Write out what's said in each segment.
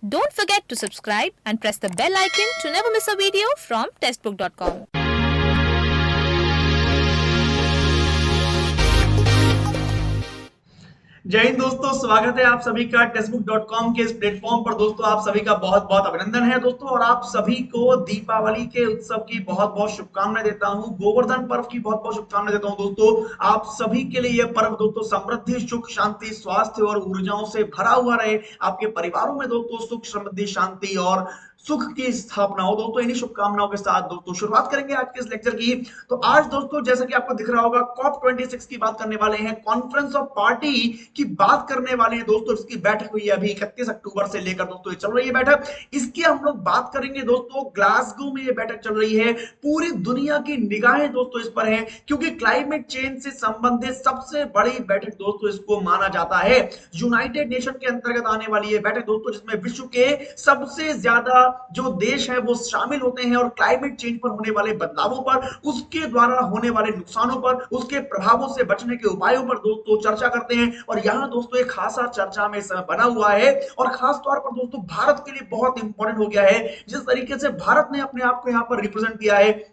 Don't forget to subscribe and press the bell icon to never miss a video from testbook.com. जय हिंद दोस्तों, स्वागत है आप सभी का टेक्स्टबुक.com के इस प्लेटफॉर्म पर। दोस्तों आप सभी का बहुत बहुत अभिनंदन है दोस्तों, और आप सभी को दीपावली के उत्सव की बहुत बहुत शुभकामनाएं देता हूं, गोवर्धन पर्व की बहुत बहुत शुभकामनाएं देता हूं दोस्तों। आप सभी के लिए यह पर्व दोस्तों समृद्धि, सुख, शांति, स्वास्थ्य और ऊर्जाओं से भरा हुआ रहे। आपके परिवारों में दोस्तों सुख, समृद्धि, शांति और सुख की स्थापना हो दोस्तों। इन्हीं शुभकामनाओं के साथ दोस्तों शुरुआत करेंगे आज के इस लेक्चर की। तो आज दोस्तों जैसा कि आपको दिख रहा होगा, COP26 की बात करने वाले हैं, कॉन्फ्रेंस ऑफ पार्टी की बात करने वाले हैं दोस्तों। इसकी बैठक हुई है अभी 31 अक्टूबर से लेकर दोस्तों ये चल रही है बैठक। इसकी हम लोग बात करेंगे दोस्तों। ग्लासगो में ये बैठक चल रही है, पूरी दुनिया की निगाहें दोस्तों इस पर हैं, क्योंकि क्लाइमेट चेंज से संबंधित सबसे बड़ी बैठक दोस्तों इसको माना जाता है। यूनाइटेड नेशन के अंतर्गत आने वाली ये बैठक दोस्तों, जिसमें विश्व के सबसे ज्यादा जो देश है वो शामिल होते हैं, और क्लाइमेट चेंज पर होने वाले बदलावों पर, उसके द्वारा होने वाले नुकसानों पर, उसके प्रभावों से बचने के उपायों पर दोस्तों चर्चा करते हैं। और यहां दोस्तों एक खासा चर्चा में समय बना हुआ है, और खास तौर पर दोस्तों भारत के लिए बहुत इंपॉर्टेंट हो गया है। जिस तरीके से भारत ने अपने आप को यहां पर रिप्रेजेंट किया है,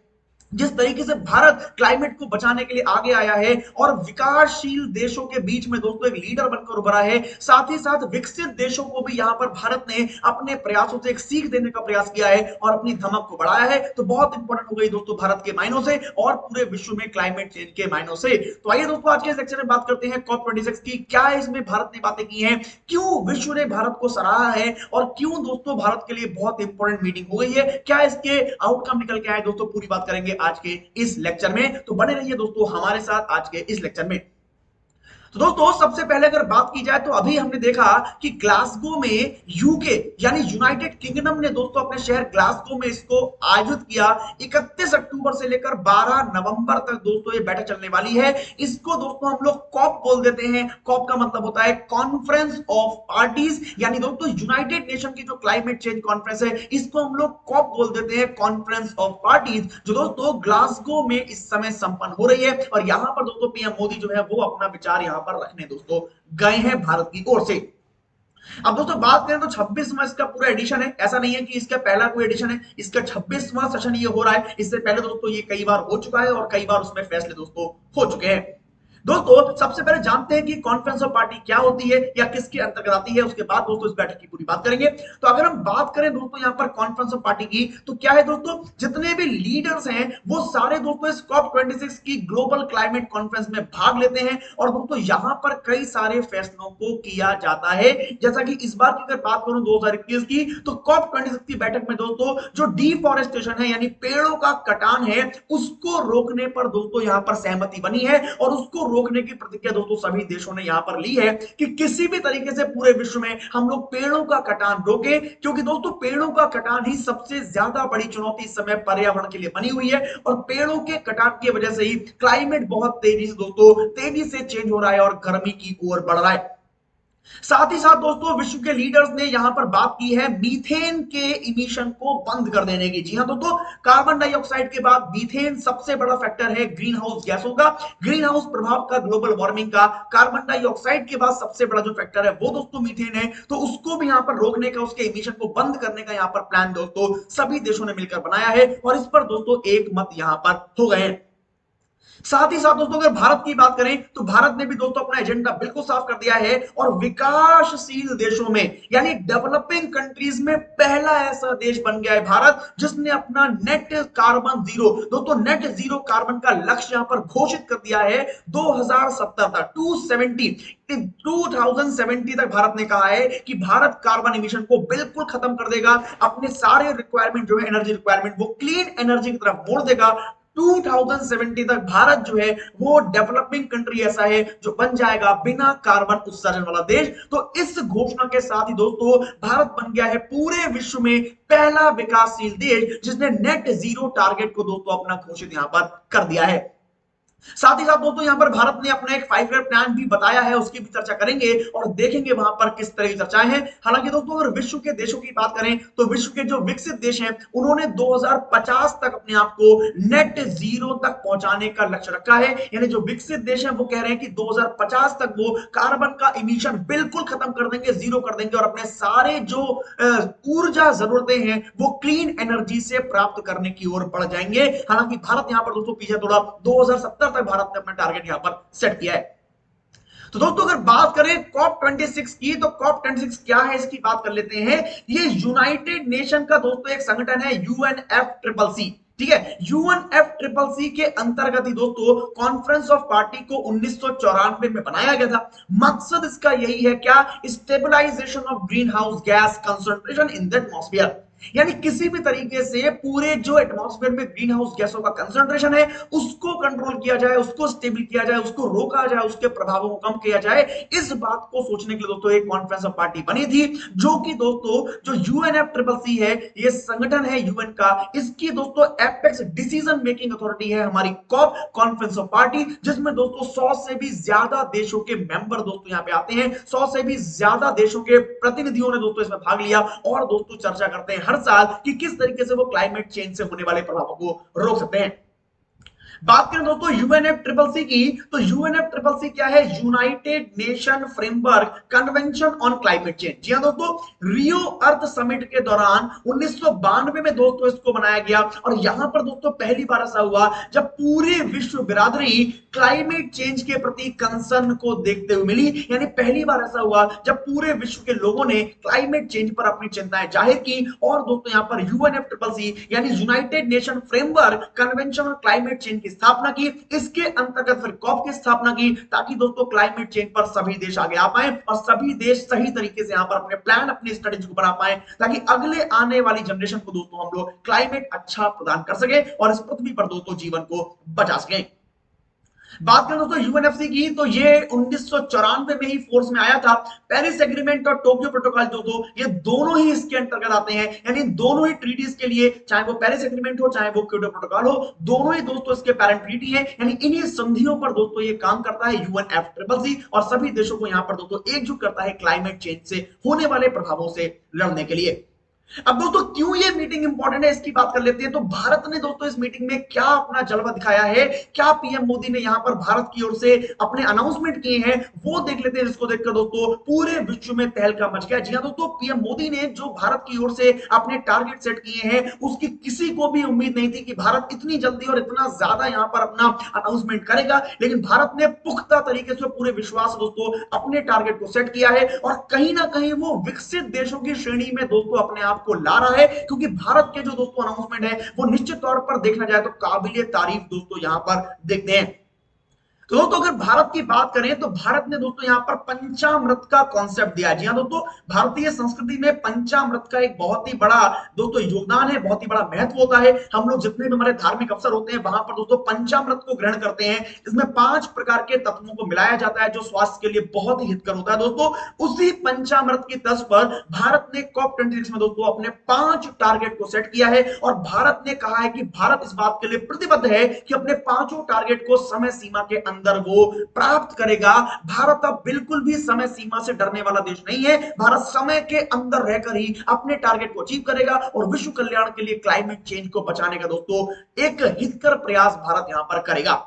जिस तरीके से भारत क्लाइमेट को बचाने के लिए आगे आया है और विकासशील देशों के बीच में दोस्तों एक लीडर बनकर उभरा है, साथ ही साथ विकसित देशों को भी यहां पर भारत ने अपने प्रयासों से एक सीख देने का प्रयास किया है और अपनी धमक को बढ़ाया है। तो बहुत इंपॉर्टेंट हो गई दोस्तों भारत के मायनों से और पूरे विश्व में क्लाइमेट चेंज के मायनों से। तो आइए दोस्तों आज के लेक्चर में बात करते हैं COP26 की। क्या इसमें भारत ने बातें की हैं, क्यों विश्व ने भारत को सराहा है, और क्यों दोस्तों भारत के लिए बहुत इंपॉर्टेंट मीटिंग हो गई है, क्या इसके आउटकम निकल के आए दोस्तों, पूरी बात करेंगे आज के इस लेक्चर में। तो बने रहिए दोस्तों हमारे साथ आज के इस लेक्चर में। तो दोस्तों सबसे पहले अगर बात की जाए तो अभी हमने देखा कि ग्लासगो में यूके यानी यूनाइटेड किंगडम ने दोस्तों अपने शहर ग्लासगो में इसको आयोजित किया। 31 अक्टूबर से लेकर 12 नवंबर तक दोस्तों ये बैठक चलने वाली है। इसको दोस्तों हम लोग कॉप बोल देते हैं। कॉप का मतलब होता है कॉन्फ्रेंस ऑफ पार्टीज, यानी दोस्तों यूनाइटेड नेशन की जो क्लाइमेट चेंज कॉन्फ्रेंस है, इसको हम लोग कॉप बोल देते हैं, कॉन्फ्रेंस ऑफ पार्टीज, जो दोस्तों ग्लासगो में इस समय संपन्न हो रही है। और यहां पर दोस्तों पीएम मोदी जो है वो अपना विचार यहां पर रखने दोस्तों गए हैं भारत की ओर से। अब दोस्तों बात करें तो 26वां इसका पूरा एडिशन है। ऐसा नहीं है कि इसका पहला कोई एडिशन है, इसका 26वां सेशन ये हो रहा है। इससे पहले दोस्तों ये कई बार हो चुका है और कई बार उसमें फैसले दोस्तों हो चुके हैं। दोस्तों सबसे पहले जानते हैं कि कॉन्फ्रेंस ऑफ पार्टी क्या होती है या किसके अंतर्गत आती है, उसके बाद दोस्तों इस बैठक की पूरी बात करेंगे। तो अगर हम बात करें दोस्तों यहां पर कॉन्फ्रेंस ऑफ पार्टी की, तो क्या है दोस्तों, जितने भी लीडर्स हैं वो सारे दोस्तों इस COP26 की ग्लोबल क्लाइमेट कॉन्फ्रेंस में भाग लेते हैं, और दोस्तों यहां पर कई सारे फैसलों को किया जाता है। जैसा कि इस बार की अगर बात करूं 2021 की, तो COP26 की बैठक में दोस्तों जो डिफॉरेस्टेशन है यानी पेड़ों का कटान है, उसको रोकने पर दोस्तों यहां पर सहमति बनी है, और उसको रोकने की प्रतिज्ञा दोस्तों सभी देशों ने यहां पर ली है कि किसी भी तरीके से पूरे विश्व में हम लोग पेड़ों का कटान रोके, क्योंकि दोस्तों पेड़ों का कटान ही सबसे ज्यादा बड़ी चुनौती इस समय पर्यावरण के लिए बनी हुई है, और पेड़ों के कटान की वजह से ही क्लाइमेट बहुत तेजी से दोस्तों तेजी से चेंज हो रहा है और गर्मी की ओर बढ़ रहा है। साथ ही साथ दोस्तों विश्व के लीडर्स ने यहां पर बात की है मीथेन के इमिशन को बंद कर देने की। जी हां दोस्तों, कार्बन डाइऑक्साइड के बाद मीथेन सबसे बड़ा फैक्टर है ग्रीन हाउस गैसों का, ग्रीन हाउस प्रभाव का, ग्लोबल वार्मिंग का। कार्बन डाइऑक्साइड के बाद सबसे बड़ा जो फैक्टर है वो दोस्तों मीथेन है। तो उसको भी यहां पर रोकने का, उसके इमिशन को बंद करने का यहां पर प्लान दोस्तों सभी देशों ने मिलकर बनाया है, और इस पर दोस्तों एक मत यहां पर हो गए हैं। साथ ही साथ दोस्तों अगर भारत की बात करें तो भारत ने भी दोस्तों अपना एजेंडा बिल्कुल साफ कर दिया है, और विकासशील देशों में यानी डेवलपिंग कंट्रीज में पहला ऐसा देश बन गया है भारत जिसने अपना नेट कार्बन जीरो, दोस्तों नेट जीरो कार्बन का लक्ष्य यहां पर घोषित कर दिया है 2070 तक। 2070 तक भारत ने कहा है कि भारत कार्बन इमिशन को बिल्कुल खत्म कर देगा, अपने सारे रिक्वायरमेंट जो है एनर्जी रिक्वायरमेंट वो क्लीन एनर्जी की तरफ मोड़ देगा। 2070 तक भारत जो है वो डेवलपिंग कंट्री ऐसा है जो बन जाएगा बिना कार्बन उत्सर्जन वाला देश। तो इस घोषणा के साथ ही दोस्तों भारत बन गया है पूरे विश्व में पहला विकासशील देश जिसने नेट जीरो टारगेट को दोस्तों अपना घोषित यहां पर कर दिया है। साथ ही साथ दोस्तों यहां पर भारत ने अपना एक 5 ईयर प्लान भी बताया है, उसकी भी चर्चा करेंगे और देखेंगे वहां पर किस तरह की चर्चाएं हैं। हालांकि दोस्तों अगर विश्व के देशों की बात करें तो विश्व के जो विकसित देश हैं उन्होंने 2050 तक अपने आप को नेट जीरो तक पहुंचाने का लक्ष्य रखा है। यानी जो विकसित देश हैं वो कह रहे हैं कि 2050 तक वो कार्बन का इमिशन बिल्कुल खत्म कर देंगे, जीरो कर देंगे और अपने सारे जो ऊर्जा जरूरतें हैं वो क्लीन एनर्जी से प्राप्त करने की ओर बढ़ जाएंगे। हालांकि भारत यहां पर दोस्तों पीछे थोड़ा, 2070 तक भारत ने अपना टारगेट यहां पर सेट किया है। तो दोस्तों अगर बात करें कॉप 26 की, तो कॉप 26 क्या है इसकी बात कर लेते हैं। ये यूनाइटेड नेशन का दोस्तों एक संगठन है, यूएनएफसीसीसी। ठीक है, यूएनएफसीसीसी के अंतर्गत ही दोस्तों कॉन्फ्रेंस ऑफ पार्टी को 1994 में बनाया गया था। मकसद इसका यही है क्या, stabilisation of greenhouse gas concentration in the atmosphere. यानी किसी भी तरीके से पूरे जो एटमॉस्फेयर में ग्रीन हाउस गैसों का कंसंट्रेशन है उसको कंट्रोल किया जाए, उसको स्टेबल किया जाए, उसको रोका जाए, उसके प्रभावों को कम किया जाए। इस बात को सोचने के लिए दोस्तों एक कॉन्फ्रेंस ऑफ पार्टी बनी थी, जो कि दोस्तों जो यूएनएफसीसीसी है, ये संगठन है यूएन का, इसकी दोस्तों एपेक्स डिसीजन मेकिंग अथॉरिटी है हमारी कॉप कॉन्फ्रेंस ऑफ पार्टी, जिसमें दोस्तों 100 से भी ज्यादा देशों के मेंबर दोस्तों यहां पे आते हैं। 100 से भी ज्यादा देशों के प्रतिनिधियों ने दोस्तों इसमें भाग लिया और दोस्तों चर्चा करते हैं हर साल कि किस तरीके से वो क्लाइमेट चेंज से होने वाले प्रभावों को रोक सकते हैं। बात करें दोस्तों यूएनएफसीसीसी की, तो यूएनएफसीसीसी क्या है, United Nation Framework Convention on Climate Change. जी हां दोस्तों, रियो अर्थ समिट के दौरान 1992 में दोस्तों इसको बनाया गया और यहां पर दोस्तों पहली बार ऐसा हुआ जब पूरे विश्व बिरादरी क्लाइमेट चेंज के प्रति कंसर्न को देखते हुए मिली। यानी पहली बार ऐसा हुआ जब पूरे विश्व के लोगों ने क्लाइमेट चेंज पर अपनी चिंताएं जाहिर की और दोस्तों यहां पर यूएनएफसीसीसी यानी United Nation Framework Convention on Climate change स्थापना की। इसके अंतर्गत फिर कॉप की स्थापना की ताकि दोस्तों क्लाइमेट चेंज पर सभी देश आगे आ पाए और सभी देश सही तरीके से यहां पर अपने प्लान, अपनी स्ट्रेटेजी को बना पाए ताकि अगले आने वाली जनरेशन को दोस्तों हम लोग क्लाइमेट अच्छा प्रदान कर सके और इस पृथ्वी पर दोस्तों जीवन को बचा सके। बात करें दोस्तों यूएनएफसी की, तो ये 1994 में ही फोर्स में आया था। पेरिस एग्रीमेंट और टोक्यो प्रोटोकॉल दोस्तों ये दोनों ही इसके अंतर्गत आते हैं। यानी दोनों ही ट्रीटीज के लिए, चाहे वो पेरिस एग्रीमेंट हो चाहे वो क्योटो प्रोटोकॉल हो, दोनों ही दोस्तों इसके पेरेंट ट्रीटी है। यानी इन्हीं संधियों पर दोस्तों ये काम करता है यूएनएफसीसीसी और सभी देशों को यहां पर दोस्तों एकजुट करता है क्लाइमेट चेंज से होने वाले प्रभावों से लड़ने के लिए। अब दोस्तों क्यों ये मीटिंग इंपॉर्टेंट है इसकी बात कर लेते हैं। तो भारत ने दोस्तों इस मीटिंग में क्या अपना जलवा दिखाया है, क्या पीएम मोदी ने यहां पर भारत की ओर से अपने अनाउंसमेंट किए हैं, वो देख लेते हैं, जिसको देखकर दोस्तों पूरे विश्व में तहलका मच गया। जी हां दोस्तों, पीएम मोदी ने जो भारत की ओर से अपने टारगेट सेट किए हैं उसकी किसी को भी उम्मीद नहीं थी कि भारत इतनी जल्दी और इतना ज्यादा यहां पर अपना अनाउंसमेंट करेगा। लेकिन भारत ने पुख्ता तरीके से पूरे विश्वास दोस्तों अपने टारगेट को सेट किया है और कहीं ना कहीं वो विकसित देशों की श्रेणी में दोस्तों अपने आप को ला रहा है, क्योंकि भारत के जो दोस्तों अनाउंसमेंट है वो निश्चित तौर पर देखना जाए तो काबिले तारीफ दोस्तों यहां पर देखते हैं। तो दोस्तों अगर भारत की बात करें तो भारत ने दोस्तों यहां पर पंचामृत का कॉन्सेप्ट दिया। जी हां दोस्तों, भारतीय संस्कृति में पंचामृत का एक बहुत ही बड़ा दोस्तों योगदान है, बहुत ही बड़ा महत्व होता है। हम लोग जितने भी हमारे धार्मिक अवसर होते हैं वहां पर दोस्तों पंचामृत को ग्रहण करते हैं। इसमें 5 प्रकार के तत्वों को मिलाया जाता है जो स्वास्थ्य के लिए बहुत ही हितकर होता है। दोस्तों उसी पंचामृत की तर्ज पर भारत ने कॉप 26 में दोस्तों अपने 5 टारगेट को सेट किया है और भारत ने कहा है कि भारत इस बात के लिए प्रतिबद्ध है कि अपने 5 टारगेट को समय सीमा के अंदर वो प्राप्त करेगा। भारत अब बिल्कुल भी समय सीमा से डरने वाला देश नहीं है। भारत समय के अंदर रहकर ही अपने टारगेट को अचीव करेगा और विश्व कल्याण के लिए क्लाइमेट चेंज को बचाने का दोस्तों एक हितकर प्रयास भारत यहां पर करेगा।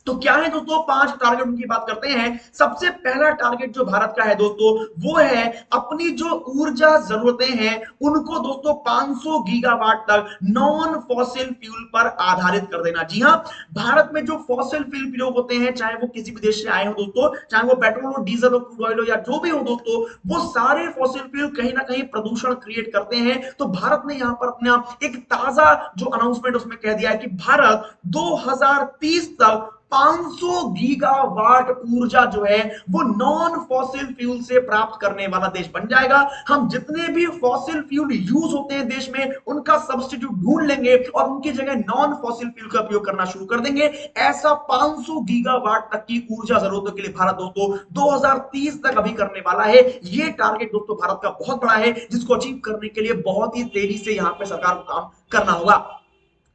तो क्या है दोस्तों 5 टारगेट उनकी बात करते हैं। सबसे पहला टारगेट जो भारत का है दोस्तों वो है अपनी जो ऊर्जा जरूरतें हैं उनको दोस्तों 500 गीगावाट तक नॉन फॉसिल फ्यूल पर आधारित कर देना। जी हां, भारत में जो फॉसिल फ्यूल प्रयोग होते हैं, चाहे वो किसी भी देश से आए हो दोस्तों, चाहे वो पेट्रोल हो, डीजल हो, क्रूड ऑयल हो या जो भी हो दोस्तों, वो सारे फॉसिल फ्यूल कहीं ना कहीं प्रदूषण क्रिएट करते हैं। तो भारत ने यहां पर अपना एक ताजा जो अनाउंसमेंट उसमें कह दिया है कि भारत 2030 तक 500 गीगावाट ऊर्जा जो है वो नॉन फॉसिल फ्यूल से प्राप्त करने वाला देश बन जाएगा। हम जितने भी फॉसिल फ्यूल यूज होते हैं देश में उनका सब्स्टिट्यूट ढूंढ लेंगे और उनकी जगह नॉन फॉसिल फ्यूल का उपयोग करना शुरू कर देंगे। ऐसा 500 गीगावाट तक की ऊर्जा जरूरतों के लिए भारत दोस्तों 2030 तक अभी करने वाला है। ये टारगेट दोस्तों भारत का बहुत बड़ा है जिसको अचीव करने के लिए बहुत ही तेजी से यहां पे सरकार को काम करना होगा।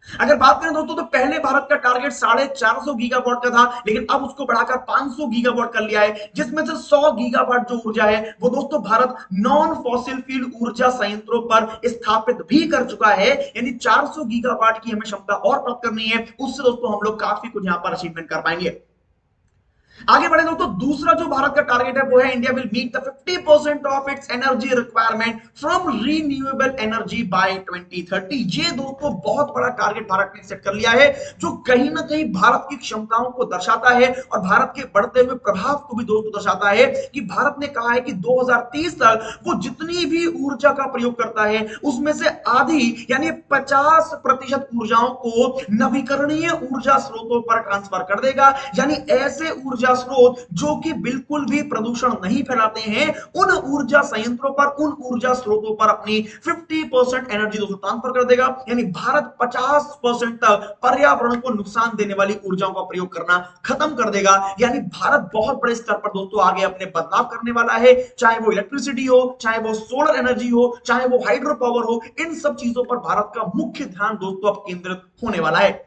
अगर बात करें दोस्तों तो पहले भारत का टारगेट 450 गीगावाट का था, लेकिन अब उसको बढ़ाकर 500 गीगावाट कर लिया है, जिसमें से 100 गीगावाट जो ऊर्जा है वो दोस्तों भारत नॉन फॉसिल फ्यूल ऊर्जा संयंत्रों पर स्थापित भी कर चुका है। यानी 400 गीगावाट की हमें क्षमता और प्राप्त करनी है, उससे दोस्तों हम लोग काफी कुछ यहां पर अचीवमेंट कर पाएंगे। आगे बढ़े दोस्तों, दूसरा जो भारत का टारगेट है वो है India will meet the 50% of its energy requirement from renewable energy by 2030। ये दोस्तों बहुत बड़ा टारगेट भारत ने सेट कर लिया है, जो कहीं ना कहीं भारत की क्षमताओं को दर्शाता है और भारत के बढ़ते हुए प्रभाव को भी दोस्तों दर्शाता है कि भारत ने कहा है कि 2030 तक वो जितनी भी ऊर्जा का प्रयोग करता है उसमें से आधी यानी 50% ऊर्जाओं को नवीकरणीय ऊर्जा स्रोतों पर ट्रांसफर कर देगा। यानी ऐसे ऊर्जा स्रोत जो कि बिल्कुल भी प्रदूषण नहीं फैलाते हैं, उन ऊर्जा संयंत्रों पर, उन ऊर्जा स्रोतों पर अपनी 50% एनर्जी दोस्तों ट्रांसफर कर देगा। यानी भारत 50% तक पर्यावरण को नुकसान देने वाली ऊर्जाओं का प्रयोग करना खत्म कर देगा। यानी भारत बहुत बड़े स्तर पर दोस्तों आगे अपने बदलाव करने वाला है, चाहे वो इलेक्ट्रिसिटी हो, चाहे वो सोलर एनर्जी हो, चाहे वो हाइड्रो पावर हो, इन सब चीजों पर भारत का मुख्य ध्यान दोस्तों अब केंद्रित होने वाला है।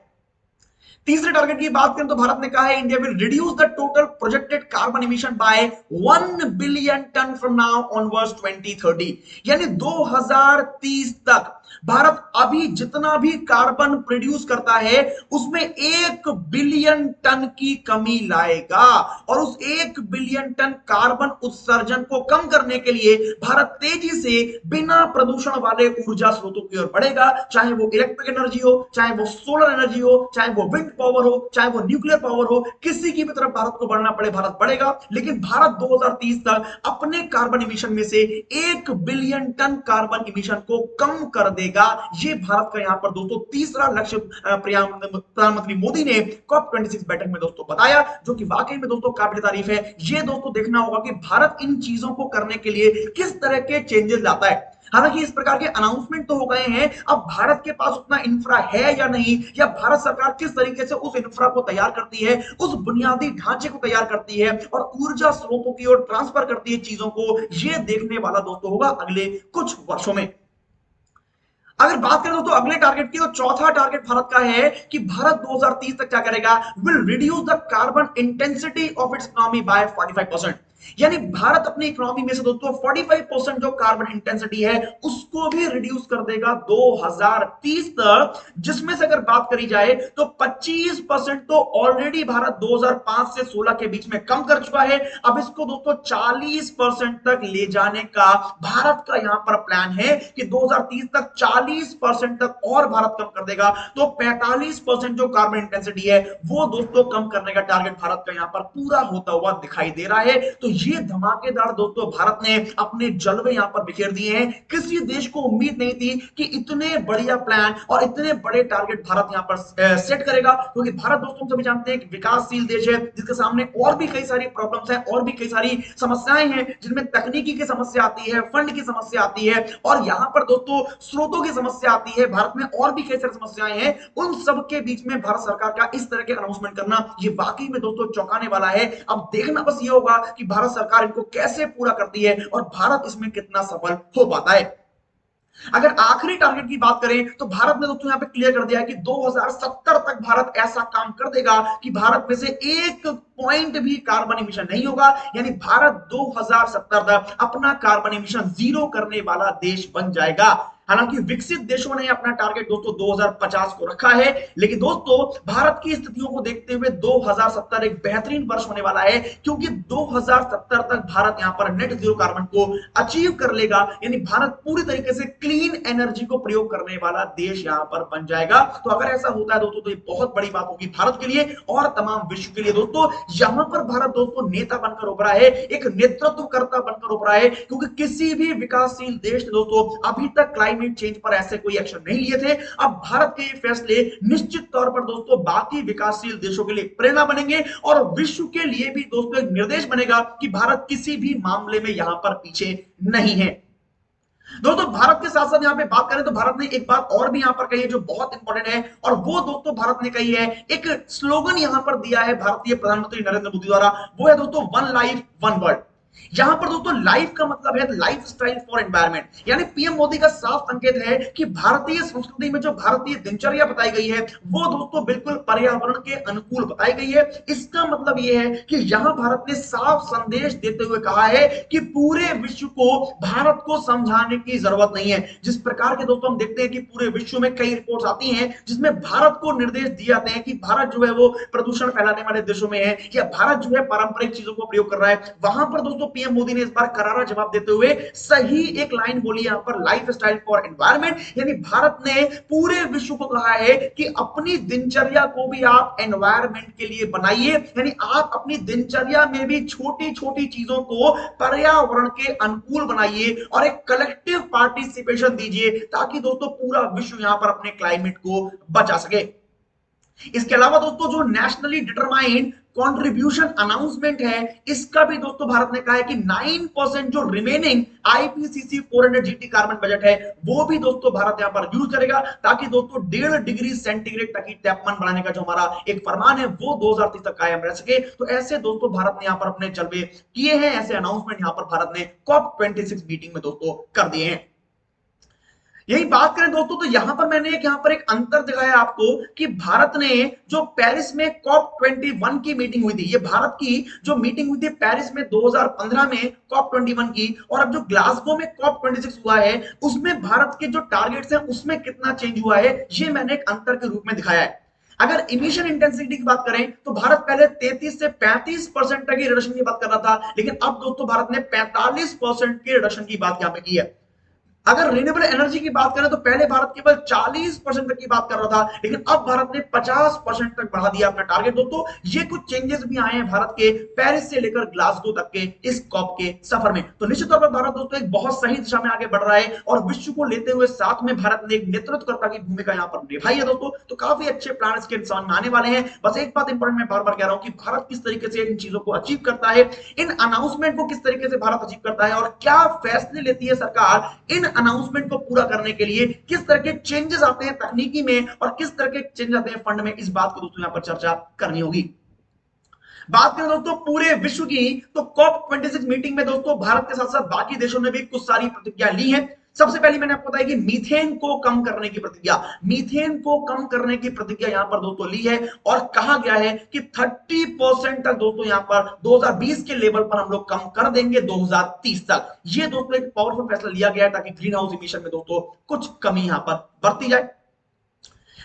तीसरे टारगेट की बात करें तो भारत ने कहा है India will reduce the total projected carbon emission by 1 billion ton from now onwards 2030। यानी 2030 तक भारत अभी जितना भी कार्बन प्रोड्यूस करता है उसमें 1 बिलियन टन की कमी लाएगा, और उस 1 बिलियन टन कार्बन उत्सर्जन को कम करने के लिए भारत तेजी से बिना प्रदूषण वाले ऊर्जा स्रोतों की ओर बढ़ेगा, चाहे वो इलेक्ट्रिक एनर्जी हो, चाहे वो सोलर एनर्जी हो, चाहे वो विंड पावर हो, चाहे वो न्यूक्लियर पावर हो, किसी की भी तरफ भारत को बढ़ना पड़े भारत बढ़ेगा। लेकिन भारत 2030 तक अपने कार्बन इमिशन में से 1 बिलियन टन कार्बन इमिशन को कम कर देगा। ये भारत का यहां पर दोस्तों तीसरा लक्ष्य प्रधानमंत्री मोदी ने COP26 बैठक में दोस्तों बताया, जो कि वाकई में दोस्तों काबिल तारीफ है। ये दोस्तों देखना होगा कि भारत इन चीजों को करने के लिए किस तरह के चेंजेस लाता है। हालांकि इस प्रकार के अनाउंसमेंट तो हो गए हैं, अब भारत के पास उतना इंफ्रा है या नहीं, या भारत सरकार किस तरीके से उस इंफ्रा को तैयार करती है, उस बुनियादी ढांचे को तैयार करती है और ऊर्जा स्रोतों की ओर ट्रांसफर करती है चीजों को, यह देखने वाला दोस्तों होगा अगले कुछ वर्षों में। अगर बात करें दोस्तों अगले टारगेट की, तो चौथा टारगेट भारत का है कि भारत 2030 तक क्या करेगा, will reduce the carbon intensity of its economy bye 45%। यानी भारत अपनी इकोनॉमी में से दोस्तों 45% जो कार्बन इंटेंसिटी है उसको भी रिड्यूस कर देगा 2030 तक, जिसमें से अगर बात करी जाए तो 25% तो ऑलरेडी भारत 2005 से 16 के बीच में कम कर चुका है। अब इसको दोस्तों 40% तक ले जाने का भारत का यहां पर प्लान है कि 2030 तक 40% तक और भारत कम कर देगा, तो 45% जो कार्बन इंटेंसिटी है वो दोस्तों कम करने का टारगेट भारत का यहां पर पूरा होता हुआ दिखाई दे रहा है। तो ये धमाकेदार दोस्तों भारत ने अपने जलवे यहां पर बिखेर दिए हैं। किसी देश को उम्मीद नहीं थी कि इतने बढ़िया प्लान और इतने बड़े टारगेट भारत यहां पर सेट करेगा, क्योंकि भारत दोस्तों सभी जानते हैं कि विकासशील देश है, जिसके सामने और भी कई सारी प्रॉब्लम्स हैं, और भी कई सारी समस्याएं हैं, जिनमें तकनीकी की समस्या आती है, फंड की समस्या आती है, और यहां पर दोस्तों स्रोतों की समस्या आती है। भारत में और भी कई सारी समस्याएं हैं, उन सब के बीच में भारत सरकार का इस तरह के अनाउंसमेंट करना ये वाकई में दोस्तों चौंकाने वाला है। अब देखना बस ये होगा कि भारत सरकार इनको कैसे पूरा करती है और भारत इसमें कितना सफल हो पाता है। अगर आखिरी टारगेट की बात करें तो भारत ने दोस्तों यहां पे क्लियर कर दिया है कि 2070 तक भारत ऐसा काम कर देगा कि भारत में से एक पॉइंट भी कार्बन इमिशन नहीं होगा। यानी भारत 2070 तक अपना कार्बन इमिशन जीरो करने वाला देश बन जाएगा। हालांकि विकसित देशों ने अपना टारगेट दोस्तों 2050 को रखा है, लेकिन दोस्तों भारत की स्थितियों को देखते हुए 2070 एक बेहतरीन वर्ष होने वाला है, क्योंकि 2070 तक भारत यहां पर नेट जीरो कार्बन को अचीव कर लेगा। यानी भारत पूरी तरीके से क्लीन एनर्जी को प्रयोग करने वाला देश यहां पर बन जाएगा। तो अगर ऐसा होता है दोस्तों तो ये बहुत बड़ी बात होगी भारत के लिए और तमाम विश्व के लिए। दोस्तों यहां पर भारत दोस्तों नेता बनकर उभरा है, एक नेतृत्वकर्ता बनकर उभरा है, क्योंकि किसी भी विकासशील देश ने दोस्तों अभी तक क्लाइमेट चेंज पर ऐसे कोई एक्शन नहीं लिए थे। अब भारत के ये फैसले निश्चित तौर पर दोस्तों बाकी विकासशील देशों के लिए प्रेरणा बनेंगे और विश्व के लिए भी दोस्तों एक निर्देश बनेगा कि भारत किसी भी मामले में यहां पर पीछे नहीं है। दोस्तों भारत के साथ साथ यहां पे बात करें तो भारत ने एक बात और भी यहां पर कही है जो बहुत इंपॉर्टेंट है, और वो दोस्तों भारत ने कही है, एक स्लोगन यहां पर दिया है भारतीय प्रधानमंत्री नरेंद्र मोदी द्वारा, वो है दोस्तों वन लाइफ वन वर्ल्ड। यहां पर दोस्तों लाइफ का मतलब है लाइफ स्टाइल फॉर एनवायरमेंट, यानी पीएम मोदी का साफ संकेत है कि भारतीय संस्कृति में जो भारतीय दिनचर्या बताई गई है वो दोस्तों बिल्कुल पर्यावरण के अनुकूल बताई गई है। इसका मतलब यह है कि यहां भारत ने साफ संदेश देते हुए कहा है कि पूरे विश्व को भारत को समझाने की जरूरत नहीं है। जिस प्रकार के दोस्तों हम देखते हैं कि पूरे विश्व में कई रिपोर्ट्स आती हैं जिसमें भारत को निर्देश दिए जाते हैं कि भारत जो है वो प्रदूषण फैलाने वाले देशों में है या भारत जो है पारंपरिक चीजों को प्रयोग कर रहा है, वहां पर दोस्तों पीएम मोदी ने इस बार करारा जवाब देते हुए सही एक लाइन बोली यहां पर, लाइफ स्टाइल फॉर एनवायरमेंट, यानी भारत ने पूरे विश्व को कहा है कि अपनी दिनचर्या को भी आप एनवायरमेंट के लिए बनाइए, यानी आप अपनी दिनचर्या में भी छोटी छोटी चीजों को पर्यावरण के अनुकूल बनाइए और एक कलेक्टिव पार्टिसिपेशन दीजिए ताकि दोस्तों पूरा विश्व यहां पर अपने क्लाइमेट को बचा सके। इसके अलावा दोस्तों जो नेशनली डिटरमाइंड कंट्रीब्यूशन अनाउंसमेंट है इसका भी दोस्तों भारत ने कहा है कि 9% जो remaining IPCC 400 GT carbon budget है वो भी दोस्तों भारत यहां पर यूज करेगा ताकि दोस्तों 1.5 डिग्री सेंटीग्रेड तक की तापमान बढ़ाने का जो हमारा एक फरमान है वो 2030 तक कायम रह सके। तो ऐसे दोस्तों भारत ने यहां पर अपने जलवे किए हैं, ऐसे अनाउंसमेंट यहां पर भारत ने COP26 मीटिंग में दोस्तों कर दिए हैं। यही बात करें दोस्तों तो यहां पर मैंने यहां पर एक अंतर दिखाया आपको कि भारत ने जो पेरिस में COP21 की मीटिंग हुई थी, ये भारत की जो मीटिंग हुई थी पेरिस में 2015 में COP21 की, और अब जो ग्लासगो में COP26 हुआ है उसमें भारत के जो टारगेट्स हैं उसमें कितना चेंज हुआ है ये मैंने एक अंतर के रूप में दिखाया है। अगर इमिशन इंटेंसिटी की बात करें तो भारत पहले 33 से 35% तक की रिडक्शन की बात कर रहा था, लेकिन अब दोस्तों भारत ने 45% की रिडक्शन की बात यहां पे की है। अगर रिन्यूएबल एनर्जी की बात करें तो पहले भारत केवल 40% तक की बात कर रहा था, लेकिन अब भारत ने 50% तक बढ़ा दिया अपना टारगेट। दोस्तों ये कुछ चेंजेस भी आए हैं भारत के पेरिस से लेकर ग्लासगो तक के इस कॉप के सफर में। तो निश्चित तौर पर भारत दोस्तों एक बहुत सही दिशा में आगे बढ़ रहा है और विश्व को लेते हुए साथ में भारत ने एक नेतृत्वकर्ता की भूमिका यहां पर निभाई है दोस्तों। तो काफी अच्छे प्लान इसके सामने आने वाले हैं। बस एक बात इंपॉर्टेंट मैं बार बार कह रहा हूं कि भारत किस तरीके से इन चीजों को अचीव करता है, इन अनाउंसमेंट को किस तरीके से भारत अचीव करता है और क्या फैसले लेती है सरकार इन अनाउंसमेंट को पूरा करने के लिए, किस तरह के चेंजेस आते हैं तकनीकी में और किस तरह के चेंज आते हैं फंड में, इस बात को दोस्तों यहां पर चर्चा करनी होगी। बात करें दोस्तों पूरे विश्व की तो COP26 मीटिंग में दोस्तों भारत के साथ साथ बाकी देशों ने भी कुछ सारी प्रतिज्ञा ली है। सबसे पहले मैंने आपको बताया कि मीथेन को कम करने की प्रतिज्ञा, मीथेन को कम करने की प्रतिज्ञा यहां पर दोस्तों ली है और कहा गया है कि 30% तक दोस्तों यहां पर 2020 के लेवल पर हम लोग कम कर देंगे 2030 तक। ये दोस्तों एक पावरफुल फैसला लिया गया है ताकि ग्रीन हाउस इमिशन में दोस्तों कुछ कमी यहां पर बरती जाए।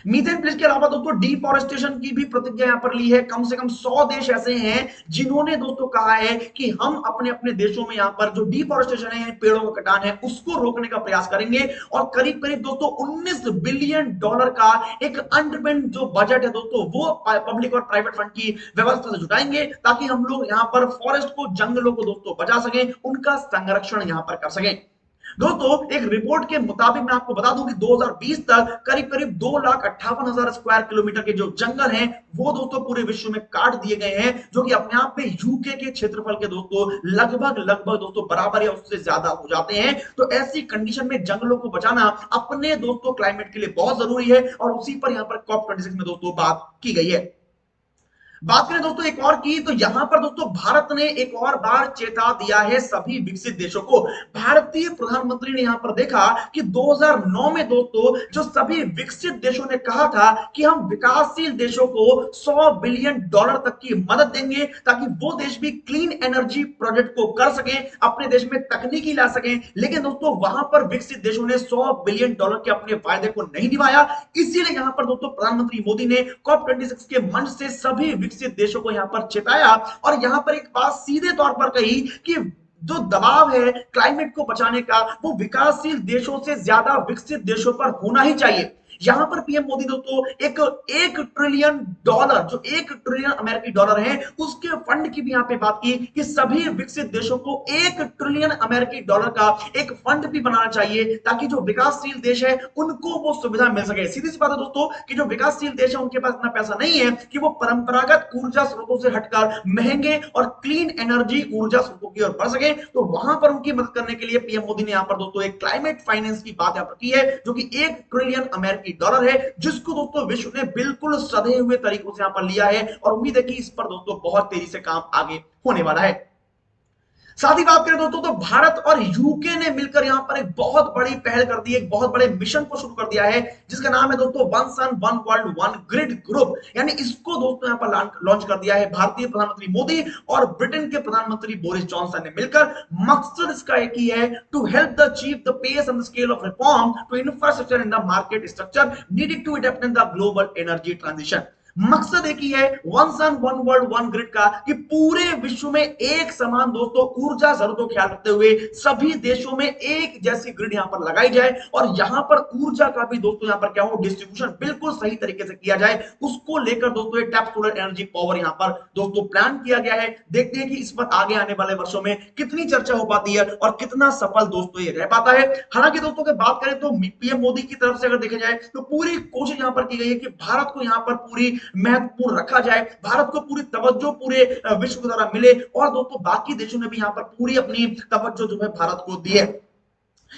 मीथेन प्लेस के अलावा दोस्तों डिफॉरेस्टेशन की भी प्रतिज्ञा यहां पर ली है। कम से कम 100 देश ऐसे हैं जिन्होंने दोस्तों कहा है कि हम अपने अपने देशों में यहां पर जो डिफॉरेस्टेशन है, पेड़ों का कटान है, उसको रोकने का प्रयास करेंगे और करीब करीब दोस्तों $19 बिलियन का एक अनडिपेंडेंट जो बजट है दोस्तों वो पब्लिक और प्राइवेट फंड की व्यवस्था से जुटाएंगे ताकि हम लोग यहां पर फॉरेस्ट को, जंगलों को दोस्तों बचा सकें, उनका संरक्षण यहां पर कर सकें। दोस्तों एक रिपोर्ट के मुताबिक मैं आपको बता दूं कि 2020 तक करीब करीब 2,58,000 स्क्वायर किलोमीटर के जो जंगल हैं वो दोस्तों पूरे विश्व में काट दिए गए हैं, जो कि अपने आप में यूके के क्षेत्रफल के दोस्तों लगभग दोस्तों बराबर या उससे ज्यादा हो जाते हैं। तो ऐसी कंडीशन में जंगलों को बचाना अपने दोस्तों क्लाइमेट के लिए बहुत जरूरी है और उसी पर यहां पर COP26 में दोस्तों बात की गई है। बात करें दोस्तों एक और की तो यहां पर दोस्तों भारत ने एक और बार चेता दिया है सभी विकसित देशों को। भारतीय प्रधानमंत्री ने यहां पर देखा कि 2009 में दोस्तों जो सभी विकसित देशों ने कहा था कि हम विकासशील देशों को $100 बिलियन तक की मदद देंगे ताकि वो देश भी क्लीन एनर्जी प्रोजेक्ट को कर सकें, अपने देश में तकनीकी ला सकें, लेकिन दोस्तों वहां पर विकसित देशों ने $100 बिलियन के अपने वायदे को नहीं निभाया। इसीलिए यहां पर दोस्तों प्रधानमंत्री मोदी ने COP26 के मंच से सभी विकसित देशों को यहां पर चेताया और यहां पर एक बात सीधे तौर पर कही कि जो दबाव है क्लाइमेट को बचाने का वो विकासशील देशों से ज्यादा विकसित देशों पर होना ही चाहिए। यहां पर पीएम मोदी दोस्तों एक ट्रिलियन डॉलर, जो 1 ट्रिलियन अमेरिकी डॉलर है, उसके फंड की भी यहां पे बात की कि सभी विकसित देशों को 1 ट्रिलियन अमेरिकी डॉलर का एक फंड भी बनाना चाहिए ताकि जो विकासशील देश है उनको वो सुविधा मिल सके। सीधी सी बात है दोस्तों कि जो विकासशील देश है उनके पास इतना पैसा नहीं है कि वो परंपरागत ऊर्जा स्रोतों से हटकर महंगे और क्लीन एनर्जी ऊर्जा स्रोतों की ओर बढ़ सके। तो वहां पर उनकी मदद करने के लिए पीएम मोदी ने यहां पर दोस्तों एक क्लाइमेट फाइनेंस की बात यहां पर की है जो कि 1 ट्रिलियन अमेरिकी डॉलर है, जिसको दोस्तों विश्व ने बिल्कुल सधे हुए तरीकों से यहां पर लिया है और उम्मीद है कि इस पर दोस्तों बहुत तेजी से काम आगे होने वाला है। साथ ही बात करें दोस्तों तो भारत और यूके ने मिलकर यहां पर एक बहुत बड़ी पहल कर दी है, एक बहुत बड़े मिशन को शुरू कर दिया है जिसका नाम है दोस्तों One sun one world one Grid group. यानी इसको दोस्तों यहां पर लॉन्च कर दिया है भारतीय प्रधानमंत्री मोदी और ब्रिटेन के प्रधानमंत्री बोरिस जॉनसन ने मिलकर। मकसद इसका एक ही है, to help the achieve the pace and the scale of reform to infrastructure in the market structure needed to adopt in the global energy transition. मकसद एक ही है one sun one world one grid का, कि पूरे विश्व में एक समान दोस्तों ऊर्जा जरूरतों का ख्याल रखते हुए सभी देशों में एक जैसी ग्रिड यहां पर लगाई जाए और यहां पर ऊर्जा का भी दोस्तों यहां पर क्या हो, डिस्ट्रीब्यूशन बिल्कुल सही तरीके से किया जाए। उसको लेकर दोस्तों ये टैप सोलर एनर्जी पावर यहां पर दोस्तों प्लान किया गया है। देखते हैं कि इस पर आगे आने वाले वर्षों में कितनी चर्चा हो पाती है और कितना सफल दोस्तों ये रह पाता है। हालांकि दोस्तों की बात करें तो पीएम मोदी की तरफ से अगर देखा जाए तो पूरी कोशिश यहां पर की गई है कि भारत को यहां पर पूरी महत्वपूर्ण रखा जाए, भारत को पूरी तवज्जो पूरे विश्व के द्वारा मिले और दोस्तों बाकी देशों ने भी यहां पर पूरी अपनी तवज्जो जो है भारत को दी है।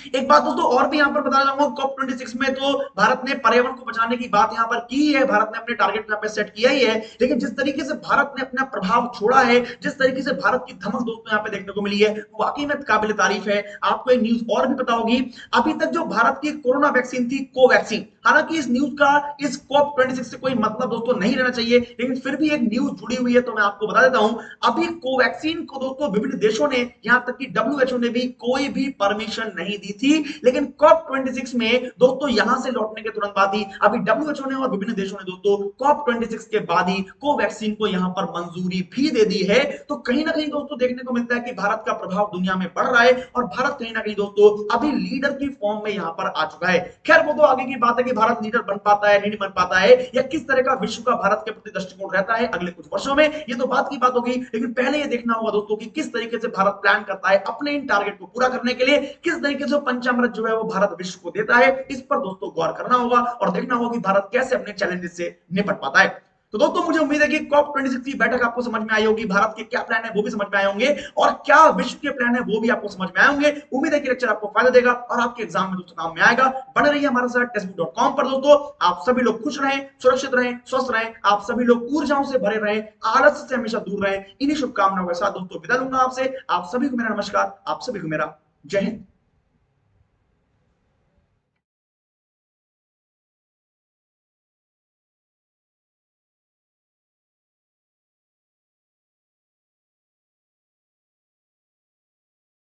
एक बात दोस्तों और भी यहां पर बताना चाहूंगा, कॉप 26 में तो भारत ने पर्यावरण को बचाने की बात यहां पर की है, भारत ने अपने टारगेट यहां पे सेट किया ही है, लेकिन जिस तरीके से भारत ने अपना प्रभाव छोड़ा है, जिस तरीके से भारत की धमक दोस्तों यहां पे देखने को मिली है, वो वाकई में काबिल तारीफ है। आपको एक न्यूज और भी पता होगी, अभी तक जो भारत की कोरोना वैक्सीन थी कोवैक्सीन, हालांकि इस न्यूज का इस कॉप 26 से कोई मतलब दोस्तों नहीं रहना चाहिए, लेकिन फिर भी एक न्यूज जुड़ी हुई है तो मैं आपको बता देता हूं। अभी कोवैक्सीन को दोस्तों विभिन्न देशों ने, यहां तक कि डब्ल्यूएचओ ने भी कोई भी परमिशन नहीं दी थी, लेकिन कॉप 26 में दोस्तों यहां से लौटने के तुरंत बाद ही अभी डब्ल्यूएचओ ने और विभिन्न देशों ने दोस्तों कॉप 26 के बाद ही कोवैक्सीन को यहां पर मंजूरी भी दे दी है। तो कहीं ना कहीं दोस्तों देखने को मिलता है कि भारत का प्रभाव दुनिया में बढ़ रहा है और भारत कहीं ना कहीं दोस्तों अभी लीडर की फॉर्म में यहां पर आ चुका है। खैर वो तो आगे की बात है कि भारत लीडर बन पाता है नहीं बन पाता है, या किस तरह का विश्व का भारत के प्रति दृष्टिकोण रहता है अगले कुछ वर्षों में, ये तो बात की बात होगी। लेकिन पहले ये देखना होगा दोस्तों कि किस तरीके से भारत प्लान करता है अपने इन टारगेट को पूरा करने के लिए, किस तरीके से पंचामृत जो है वो भारत विश्व को देता है, इस पर दोस्तों गौर करना होगा और देखना होगा कि भारत कैसे अपने चैलेंजेस से निपट पाता है। तो दोस्तों मुझे उम्मीद है कि कॉप 26 की बैठक आपको समझ में आई होगी, भारत के क्या प्लान है वो भी समझ में आए होंगे और क्या विश्व के प्लान है वो भी आपको समझ में आए होंगे। उम्मीद है कि लेक्चर आपको फायदा देगा और आपके एग्जाम में दोस्तों काम में आएगा। बने रहिए हमारे साथ टेक्स्टबुक.com पर दोस्तों। आप सभी लोग खुश रहें, सुरक्षित रहें, स्वस्थ रहें, आप सभी लोग ऊर्जाओं से भरे रहें, आलस्य से हमेशा दूर रहें। इन्हीं शुभकामनाओं के साथ दोस्तों विदा लूंगा आपसे। आप सभी को मेरा नमस्कार, आप सभी को मेरा जय हिंद।